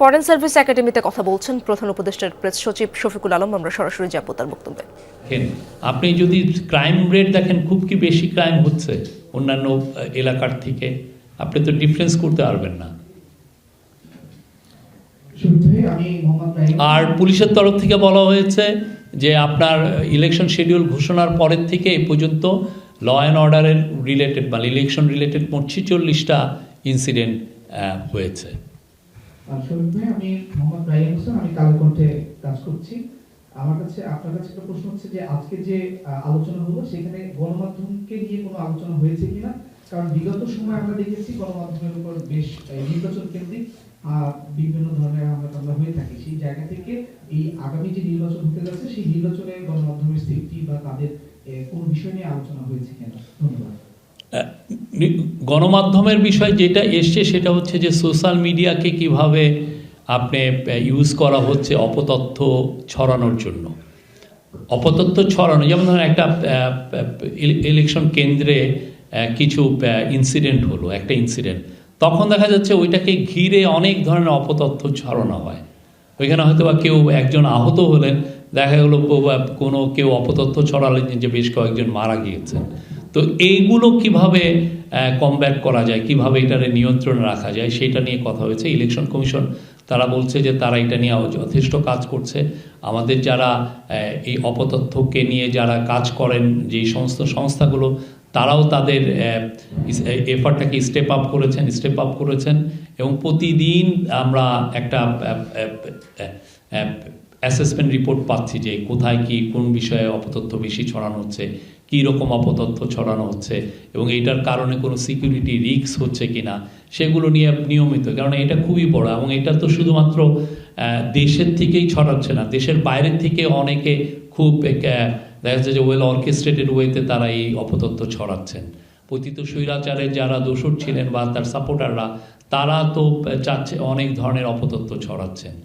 Foreign service একাডেমিতে কথা বলছেন প্রধান উপদেষ্টার প্রেস সচিব শফিকুল আলম। আমরা সরাসরি যাব তার বক্তব্যে। আপনি যদি ক্রাইম রেট দেখেন, খুব কি বেশি ক্রাইম হচ্ছে অন্যান্য এলাকার থেকে, আপনি তো ডিফারেন্স করতে পারবেন না। আর পুলিশের তরফ থেকে বলা হয়েছে যে আপনার ইলেকশন শিডিউল ঘোষণার পরের থেকে এই পর্যন্ত ল অ্যান্ড অর্ডারের রিলেটেড বা ইলেকশন রিলেটেড মোট 46টা ইনসিডেন্ট হয়েছে। আমি মোহাম্মদ রাইম হোসেন, আমি কালকণ্ঠে কাজ করছি। আমার কাছে আপনার কাছে একটা প্রশ্ন হচ্ছে যে আজকে যে আলোচনা হলো সেখানে গণমাধ্যমকে নিয়ে কোনো আলোচনা হয়েছে কিনা? কারণ বিগত সময় আমরা দেখেছি গণমাধ্যমের উপর বেশ নির্বাচন কেন্দ্রিক বিভিন্ন ধরনের আমরা হয়ে থাকি। সেই জায়গা থেকে এই আগামী যে নির্বাচন হতে যাচ্ছে সেই নির্বাচনে গণমাধ্যমের সেফটি বা তাদের কোন বিষয় নিয়ে আলোচনা হয়েছে কিনা? ধন্যবাদ। গণমাধ্যমের বিষয় যেটা এসছে সেটা হচ্ছে যে সোশ্যাল মিডিয়াকে কিভাবে আপনি ইউজ করা হচ্ছে অপতথ্য ছড়ানোর জন্য। অপতথ্য ছড়ানো, যেমন ধরেন একটা ইলেকশন কেন্দ্রে কিছু ইনসিডেন্ট হলো, একটা ইনসিডেন্ট, তখন দেখা যাচ্ছে ওইটাকে ঘিরে অনেক ধরনের অপতথ্য ছড়ানো হয়। ওইখানে হয়তো বা কেউ একজন আহত হলেন, দেখা গেলো কোনো কেউ অপতথ্য ছড়ালেন যে বেশ কয়েকজন মারা গিয়েছেন। তো এইগুলো কিভাবে কমব্যাট করা যায়, কিভাবে এটারে নিয়ন্ত্রণে রাখা যায়, সেটা নিয়ে কথা হয়েছে। ইলেকশন কমিশন তারা বলছে যে তারা এটা নিয়ে যথেষ্ট কাজ করছে। আমাদের যারা এই অপতথ্যকে নিয়ে যারা কাজ করেন, যেই সমস্ত সংস্থাগুলো, তারাও তাদের এফার্টটাকে স্টেপ আপ করেছেন এবং প্রতিদিন আমরা একটা অ্যাসেসমেন্ট রিপোর্ট পাচ্ছি যে কোথায় কি কোন বিষয়ে অপতথ্য বেশি ছড়ানো হচ্ছে, কী রকম অপতথ্য ছড়ানো হচ্ছে এবং এইটার কারণে কোনো সিকিউরিটি রিস্ক হচ্ছে কি না, সেগুলো নিয়ে নিয়মিত। কারণ এটা খুবই বড় এবং এটা তো শুধুমাত্র দেশের থেকেই ছড়াচ্ছে না, দেশের বাইরের থেকে অনেকে খুব দেখা যাচ্ছে যে ওয়েল অর্কেস্ট্রেটেড ওয়েতে তারা এই অপতথ্য ছড়াচ্ছেন। পতিত স্বৈরাচারের যারা দোসর ছিলেন বা তার সাপোর্টাররা, তারা তো চাচ্ছে অনেক ধরনের অপতথ্য ছড়াচ্ছেন।